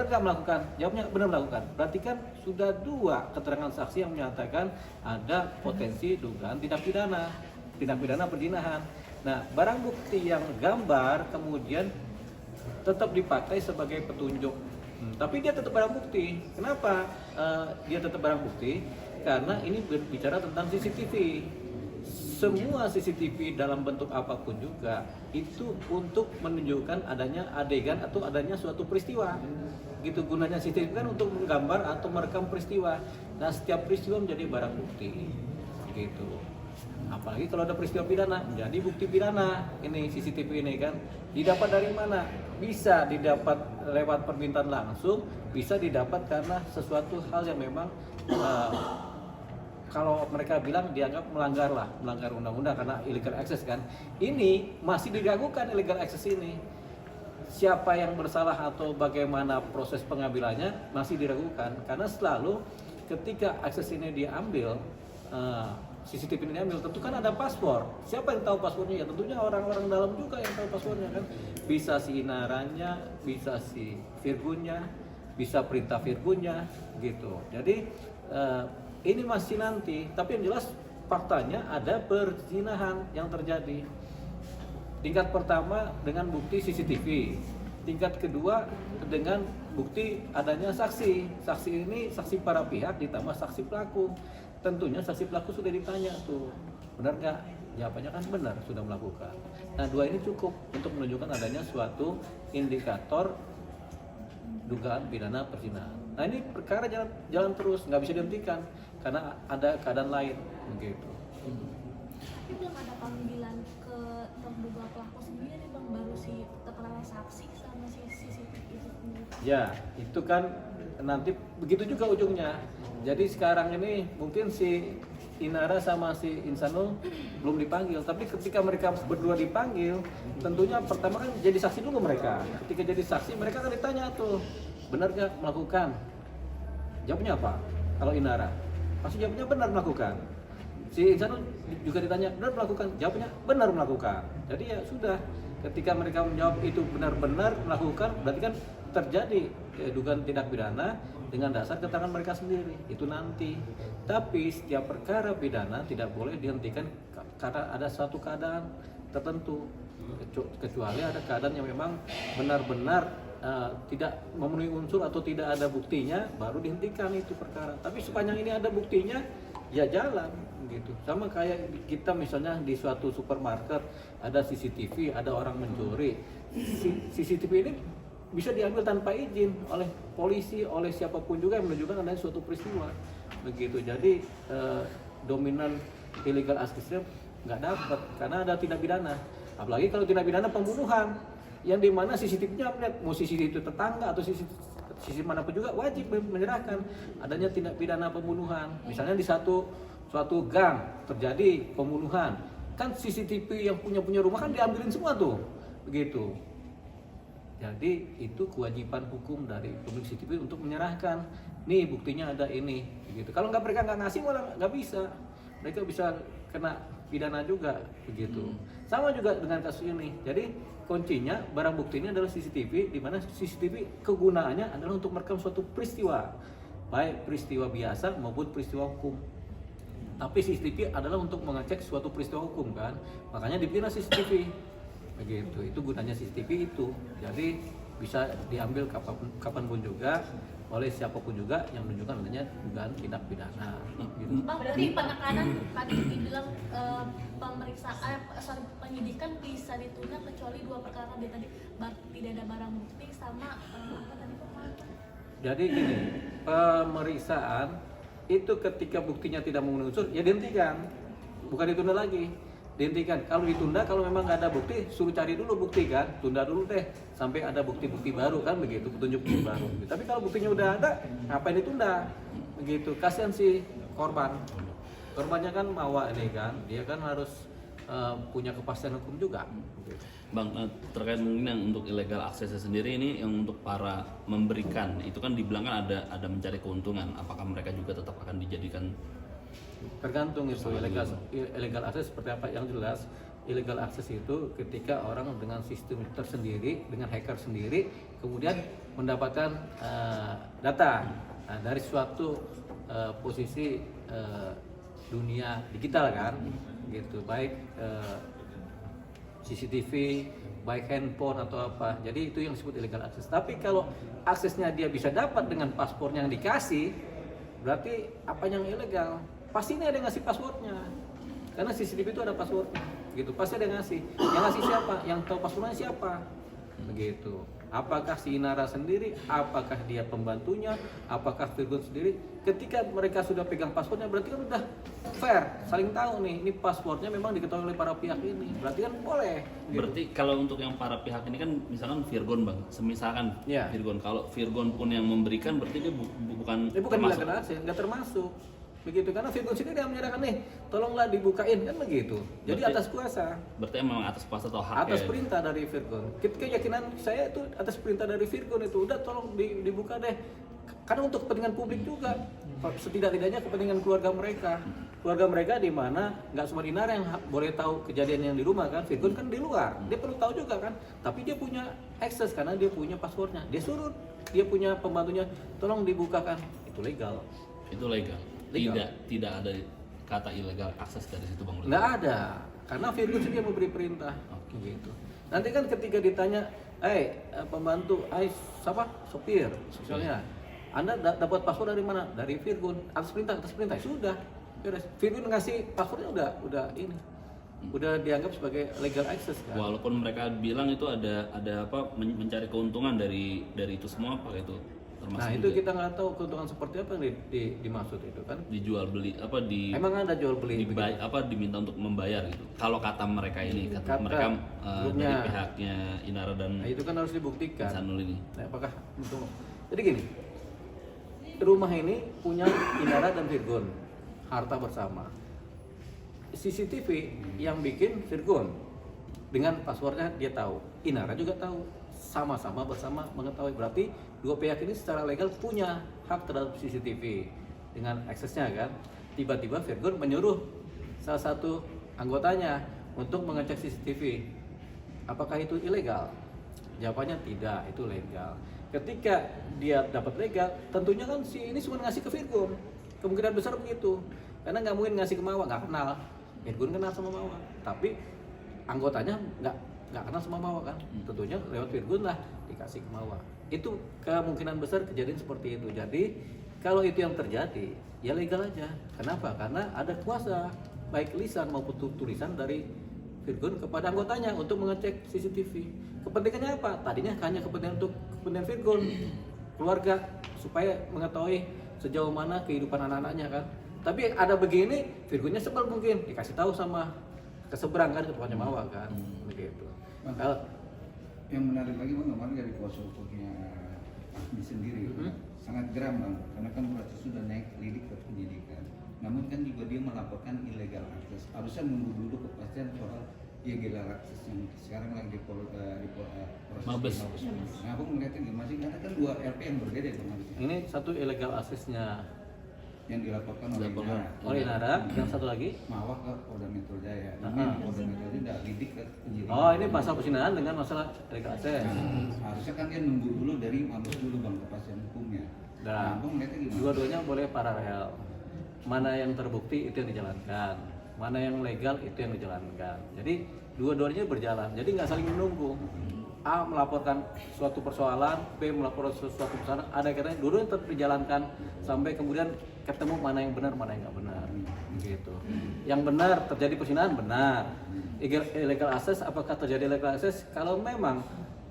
nggak melakukan? Jawabnya benar melakukan. Berarti kan sudah 2 keterangan saksi yang menyatakan ada potensi dugaan tindak pidana perzinahan. Nah, barang bukti yang gambar kemudian tetap dipakai sebagai petunjuk. Tapi dia tetap barang bukti. Kenapa dia tetap barang bukti? Karena ini berbicara tentang CCTV. Semua CCTV dalam bentuk apapun juga itu untuk menunjukkan adanya adegan atau adanya suatu peristiwa. Gitu gunanya CCTV kan untuk menggambar atau merekam peristiwa. Nah, setiap peristiwa menjadi barang bukti. Gitu. Apalagi kalau ada peristiwa pidana, menjadi bukti pidana. Ini CCTV ini kan didapat dari mana? Bisa didapat lewat permintaan langsung, bisa didapat karena sesuatu hal yang memang kalau mereka bilang dianggap melanggar undang-undang karena illegal access kan. Ini masih diragukan illegal access ini. Siapa yang bersalah atau bagaimana proses pengambilannya masih diragukan karena selalu ketika akses ini diambil, CCTV ini diambil, tentu kan ada paspor. Siapa yang tahu paspornya? Ya tentunya orang-orang dalam juga yang tahu paspornya kan. Bisa si Inaranya, bisa si Virgunnya, bisa perintah Virgunnya gitu. Jadi ini masih nanti, tapi yang jelas faktanya ada perzinahan yang terjadi. Tingkat pertama dengan bukti CCTV, tingkat kedua dengan bukti adanya saksi. Saksi ini saksi para pihak ditambah saksi pelaku. Tentunya saksi pelaku sudah ditanya tuh, benar nggak? Jawabannya kan benar, sudah melakukan. Nah, 2 ini cukup untuk menunjukkan adanya suatu indikator dugaan pidana perzinahan. Nah, ini perkara jalan terus, nggak bisa dihentikan karena ada keadaan lain begitu. Tapi belum ada panggilan ke terduga pelaku sendiri bang, baru si keterangan saksi sama si CCTV itu sendiri. Ya, itu kan nanti begitu juga ujungnya. Jadi sekarang ini mungkin si Inara sama si Insanul belum dipanggil, tapi ketika mereka berdua dipanggil, tentunya pertama kan jadi saksi dulu mereka. Ketika jadi saksi mereka akan ditanya tuh, benar gak melakukan? Jawabnya apa? Kalau Inara, pasti jawabnya benar melakukan. Si Insanul juga ditanya, benar melakukan? Jawabnya benar melakukan. Jadi ya sudah, ketika mereka menjawab itu benar-benar melakukan, berarti kan terjadi dugaan tindak pidana dengan dasar keterangan mereka sendiri. Itu nanti. Tapi setiap perkara pidana tidak boleh dihentikan karena ada suatu keadaan tertentu, kecuali ada keadaan yang memang benar-benar tidak memenuhi unsur atau tidak ada buktinya, baru dihentikan itu perkara. Tapi sepanjang ini ada buktinya, ya jalan gitu. Sama kayak kita misalnya di suatu supermarket ada CCTV, ada orang mencuri. CCTV ini bisa diambil tanpa izin oleh polisi, oleh siapapun juga yang menunjukkan adanya suatu peristiwa begitu. Jadi dominan illegal access nggak dapat karena ada tindak pidana. Apalagi kalau tindak pidana pembunuhan yang dimana CCTV-nya melihat mau CCTV itu tetangga atau sisi manapun juga wajib menyerahkan adanya tindak pidana pembunuhan. Misalnya di suatu gang terjadi pembunuhan, kan CCTV yang punya rumah kan diambilin semua tuh begitu. Jadi itu kewajiban hukum dari pemilik CCTV untuk menyerahkan, nih buktinya ada ini, begitu. Kalau mereka nggak ngasih malah nggak bisa, mereka bisa kena pidana juga, begitu. Sama juga dengan kasus ini. Jadi kuncinya barang bukti ini adalah CCTV, di mana CCTV kegunaannya adalah untuk merekam suatu peristiwa, baik peristiwa biasa maupun peristiwa hukum. Tapi CCTV adalah untuk mengecek suatu peristiwa hukum kan, makanya dipilih CCTV. Begitu, itu gunanya CCTV itu. Jadi bisa diambil kapanpun juga oleh siapapun juga yang menunjukkan adanya dugaan tindak pidana. Gitu. Bang, berarti penekanan tadi dibilang penyidikan bisa ditunda kecuali 2 perkara tadi, tidak ada barang bukti sama apa tadi Pak? Jadi gini, pemeriksaan itu ketika buktinya tidak memenuhi unsur ya dihentikan, bukan ditunda lagi. Dihentikan. Kalau ditunda, kalau memang nggak ada bukti, suruh cari dulu bukti kan, tunda dulu deh sampai ada bukti-bukti baru kan begitu, petunjuk bukti baru. Tapi kalau buktinya udah ada, ngapain ditunda? Begitu. Kasihan si korbannya kan mawa ini kan, dia kan harus punya kepastian hukum juga. Bang, terkait mungkin yang untuk illegal access sendiri ini yang untuk para memberikan itu kan dibilang kan ada mencari keuntungan, apakah mereka juga tetap akan dijadikan? Tergantung itu illegal access seperti apa. Yang jelas illegal access itu ketika orang dengan sistem tersendiri, dengan hacker sendiri, kemudian mendapatkan data dari suatu posisi dunia digital kan, gitu, baik CCTV, baik handphone atau apa. Jadi itu yang disebut illegal access. Tapi kalau aksesnya dia bisa dapat dengan paspornya yang dikasih, berarti apa yang ilegal? Pasti ini ada yang ngasih passwordnya. Karena CCTV itu ada passwordnya, gitu. Pasti ada yang ngasih. Yang ngasih siapa? Yang tahu passwordnya siapa? Begitu. Apakah si Inara sendiri? Apakah dia pembantunya? Apakah Virgon sendiri? Ketika mereka sudah pegang passwordnya, berarti kan udah fair, saling tahu nih. Ini passwordnya memang diketahui oleh para pihak ini. Berarti kan boleh. Gitu. Berarti kalau untuk yang para pihak ini kan misalkan Virgon bang, semisalkan Ya. Virgon, kalau Virgon pun yang memberikan berarti dia bukan Ini bukan termasuk. illegal access, nggak termasuk. Begitu, karena Virgon sendiri yang menyerahkan nih, tolonglah dibukain, kan begitu. Jadi Berarti- atas kuasa. Berarti emang atas kuasa atau hak Atas ya? perintah dari Virgon. Keyakinan saya itu atas perintah dari Virgon itu, udah tolong dibuka deh. Karena untuk kepentingan publik juga, setidak-tidaknya kepentingan keluarga mereka. Keluarga mereka di mana nggak cuma Inara yang boleh tahu kejadian yang di rumah kan, Virgon kan di luar, dia perlu tahu juga kan. Tapi dia punya akses karena dia punya passwordnya. Dia suruh, dia punya pembantunya, tolong dibukakan. Itu legal. Itu legal. Legal. Tidak ada kata ilegal akses dari situ bang. Nggak ada, karena Virgon sendiri yang memberi perintah. Gitu. Nanti kan ketika ditanya, pembantu, siapa? Sopir, misalnya, Anda dapat password dari mana? Dari Virgon, atas perintah, sudah. Beres. Virgon ngasih passwordnya udah ini, udah dianggap sebagai legal access kan. Walaupun mereka bilang itu ada apa mencari keuntungan dari itu semua, apa itu termasuk Nah itu juga kita nggak tahu keuntungan seperti apa yang dimaksud itu kan. dijual beli apa di Emang ada jual beli? apa diminta untuk membayar gitu. Kalau kata mereka ini, kata Kata mereka grupnya. dari pihaknya Inara dan Nah itu kan harus dibuktikan. Insanul ini. Nah, apakah untuk jadi gini, rumah ini punya Inara dan Virgon, harta bersama. CCTV yang bikin Virgon dengan passwordnya dia tahu, Inara juga tahu, sama-sama bersama mengetahui. Berarti dua pihak ini secara legal punya hak terhadap CCTV dengan aksesnya kan. Tiba-tiba Virgon menyuruh salah satu anggotanya untuk mengecek CCTV. Apakah itu ilegal? Jawabannya tidak, itu legal. Ketika dia dapat legal, tentunya kan si ini cuma ngasih ke Virgon. Kemungkinan besar begitu. Karena nggak mungkin ngasih ke Mawar, nggak kenal. Virgon kenal sama Mawar, tapi anggotanya nggak kenal sama Mawar kan. Tentunya lewat Virgon lah dikasih ke Mawar. Itu kemungkinan besar kejadian seperti itu. Jadi kalau itu yang terjadi, ya legal aja. Kenapa? Karena ada kuasa baik lisan maupun tulisan dari Virgon kepada anggotanya untuk mengecek CCTV. Kepentingannya apa? Tadinya hanya kepentingan Virgon, keluarga, supaya mengetahui sejauh mana kehidupan anak-anaknya kan. Tapi ada begini, Virgonnya sebel mungkin, dikasih tahu sama keseberang kan, ketuanya Mawar kan, begitu. Kalau Yang menarik lagi bang, kemarin dari kuasa hukumnya Ahmi sendiri sangat geram bang, karena kan berarti sudah naik lidik ke penyidikan. Namun kan juga dia melaporkan illegal access. Harusnya menunggu dulu kepastian soal illegal access yang sekarang lagi di proses Mabes. di Mabes. Nah, aku melihatnya gimana sih? Karena kan dua RP yang berbeda kemarin ini satu illegal aksesnya yang dilaporkan oleh Dilaporkan. Inara. oleh Nara, yang satu lagi. Mawar ke Polda Metro Jaya. Nah, Aha. Polda Metro Jaya tidak lidik ke penyidikan. Oh, ini pasal persidangan dengan masalah illegal access. Harusnya kan dia nunggu dulu dari Mabes dulu bang kepastian hukumnya. Nah, Abang melihatnya gimana? dua-duanya boleh paralel. Mana yang terbukti itu yang dijalankan, mana yang legal itu yang dijalankan. Jadi dua-duanya berjalan. Jadi nggak saling menunggu. A melaporkan suatu persoalan, B melaporkan suatu persoalan. Ada katanya dua-duanya tetap dijalankan sampai kemudian ketemu mana yang benar, mana yang nggak benar. Gitu. Yang benar terjadi persidangan benar. Illegal access, apakah terjadi illegal access? Kalau memang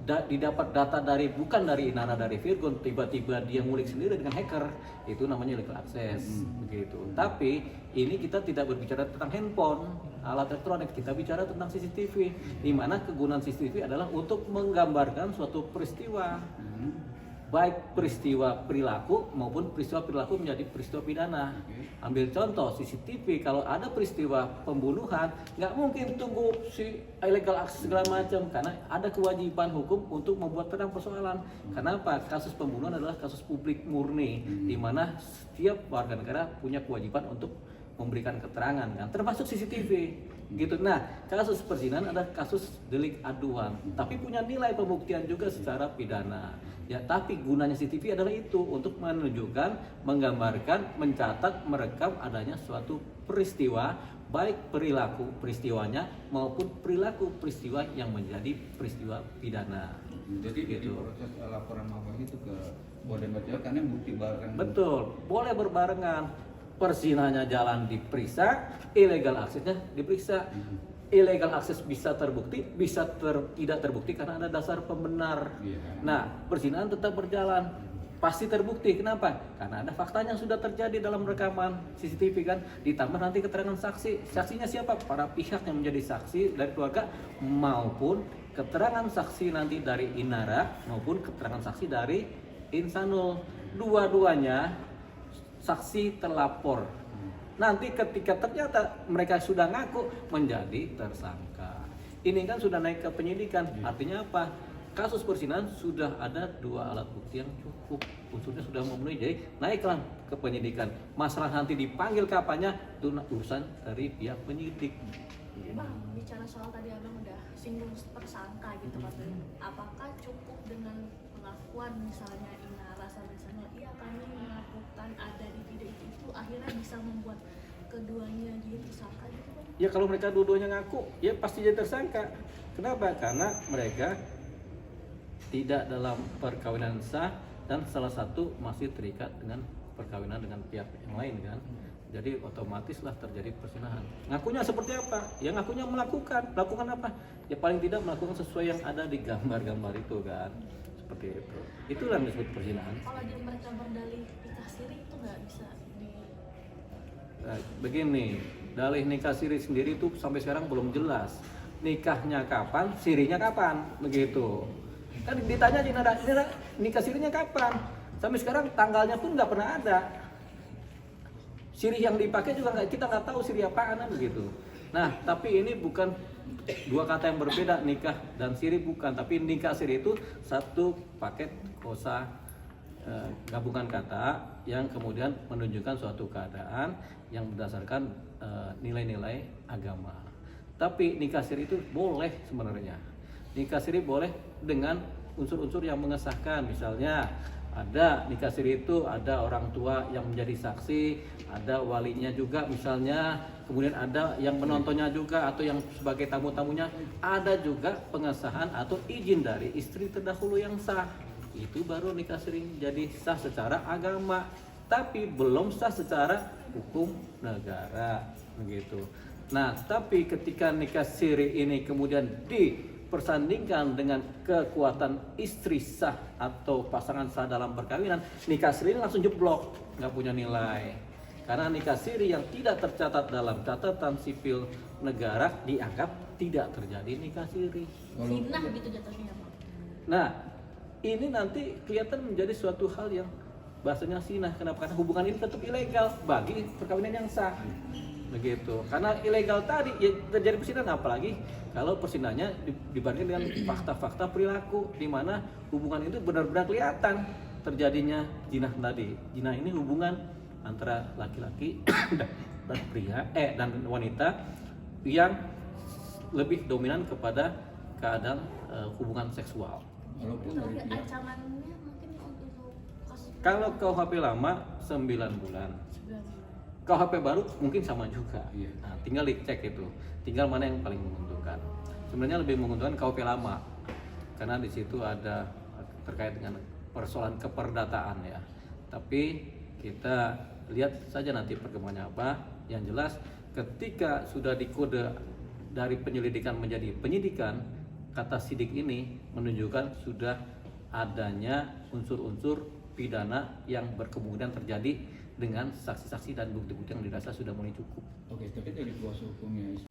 didapat data bukan dari Inara, dari Virgon, tiba-tiba dia ngulik sendiri dengan hacker, itu namanya illegal access, begitu. Tapi ini kita tidak berbicara tentang handphone, alat elektronik, kita bicara tentang CCTV, di mana kegunaan CCTV adalah untuk menggambarkan suatu peristiwa, baik peristiwa perilaku maupun peristiwa perilaku menjadi peristiwa pidana. Ambil contoh CCTV, kalau ada peristiwa pembunuhan, nggak mungkin tunggu si illegal access segala macam, karena ada kewajiban hukum untuk membuat terang persoalan. Kenapa? Kasus pembunuhan adalah kasus publik murni, di mana setiap warga negara punya kewajiban untuk memberikan keterangan kan, termasuk CCTV. gitu. Nah, kasus perzinahan adalah kasus delik aduan, tapi punya nilai pembuktian juga secara pidana. Ya, tapi gunanya CCTV adalah itu untuk menunjukkan, menggambarkan, mencatat, merekam adanya suatu peristiwa, baik perilaku peristiwanya maupun perilaku peristiwa yang menjadi peristiwa pidana. Jadi Gitu. proses laporan apa itu ke Polda Metro Jaya karena bukti barang. Betul, boleh berbarengan. Perzinahnya jalan diperiksa, illegal aksesnya diperiksa. Illegal akses bisa terbukti, bisa tidak terbukti karena ada dasar pembenar. Iya. Nah, perzinahan tetap berjalan, pasti terbukti. Kenapa? Karena ada faktanya sudah terjadi dalam rekaman CCTV kan. Ditambah nanti keterangan saksi. Saksinya siapa? Para pihak yang menjadi saksi dari keluarga maupun keterangan saksi nanti dari Inara maupun keterangan saksi dari Insanul. Dua-duanya saksi terlapor. Nanti ketika ternyata mereka sudah ngaku menjadi tersangka. Ini kan sudah naik ke penyidikan. Artinya apa? Kasus perzinahan sudah ada 2 alat bukti yang cukup. Unsurnya sudah memenuhi, jadi naiklah ke penyidikan. Masalah nanti dipanggil kapannya itu urusan dari pihak penyidik. Bang, bicara soal tadi abang udah singgung tersangka gitu katanya. Apakah cukup dengan pengakuan misalnya Inara sama Sanul, iya kami melakukan ada di video itu akhirnya bisa membuat keduanya jadi tersangka gitu Bang? Ya kalau mereka dua-duanya ngaku, ya pasti jadi tersangka. Kenapa? Karena mereka tidak dalam perkawinan sah dan salah satu masih terikat dengan perkawinan dengan pihak yang lain kan. Jadi otomatis lah terjadi perzinahan. Ngakunya seperti apa? Ya ngakunya melakukan apa? Ya paling tidak melakukan sesuai yang ada di gambar-gambar itu kan. Seperti itu. Itulah yang disebut perzinahan. Kalau jadi mereka berdalih nikah siri itu nggak bisa di Nah, begini, dalih nikah siri sendiri itu sampai sekarang belum jelas. Nikahnya kapan, sirinya kapan, begitu. Kan ditanya di nada, nikah sirinya kapan? Sampai sekarang tanggalnya pun nggak pernah ada. Siri yang dipakai juga kita nggak tahu siri apaan kan begitu. Nah, tapi ini bukan 2 kata yang berbeda, nikah dan siri bukan. Tapi nikah siri itu satu paket kosa gabungan kata yang kemudian menunjukkan suatu keadaan yang berdasarkan nilai-nilai agama. Tapi nikah siri itu boleh sebenarnya. Nikah siri boleh dengan unsur-unsur yang mengesahkan, misalnya ada nikah siri itu ada orang tua yang menjadi saksi, ada walinya juga misalnya, kemudian ada yang menontonnya juga atau yang sebagai tamu-tamunya, ada juga pengesahan atau izin dari istri terdahulu yang sah. Itu baru nikah siri jadi sah secara agama, tapi belum sah secara hukum negara begitu. Nah, tapi ketika nikah siri ini kemudian dipersandingkan dengan kekuatan istri sah atau pasangan sah dalam perkawinan, nikah siri ini langsung jeblok, nggak punya nilai. Karena nikah siri yang tidak tercatat dalam catatan sipil negara dianggap tidak terjadi nikah siri. Zinah gitu jatuhnya Bang. Nah, ini nanti kelihatan menjadi suatu hal yang bahasanya sinah. Kenapa? Karena hubungan ini tetap ilegal bagi perkawinan yang sah. Begitu. Karena ilegal tadi ya terjadi persinahan, apalagi kalau persinahannya dibandingkan dengan fakta-fakta perilaku di mana hubungan itu benar-benar kelihatan terjadinya jinah tadi. Jinah ini hubungan antara laki-laki dan pria dan wanita yang lebih dominan kepada keadaan hubungan seksual. Walaupun Tapi dari pihak ancamannya mungkin untuk kasus Kalau KUHP lama 9 bulan. 9 bulan. KUHP baru mungkin sama juga. Iya. Nah, tinggal dicek itu. Tinggal mana yang paling menguntungkan. Sebenarnya lebih menguntungkan KUHP lama. Karena di situ ada terkait dengan persoalan keperdataan ya. Tapi kita lihat saja nanti perkembangannya apa. Yang jelas ketika sudah dikode dari penyelidikan menjadi penyidikan, kata sidik ini menunjukkan sudah adanya unsur-unsur pidana yang berkemungkinan terjadi dengan saksi-saksi dan bukti-bukti yang dirasa sudah mulai cukup. Oke, tapi dari kuasa hukumnya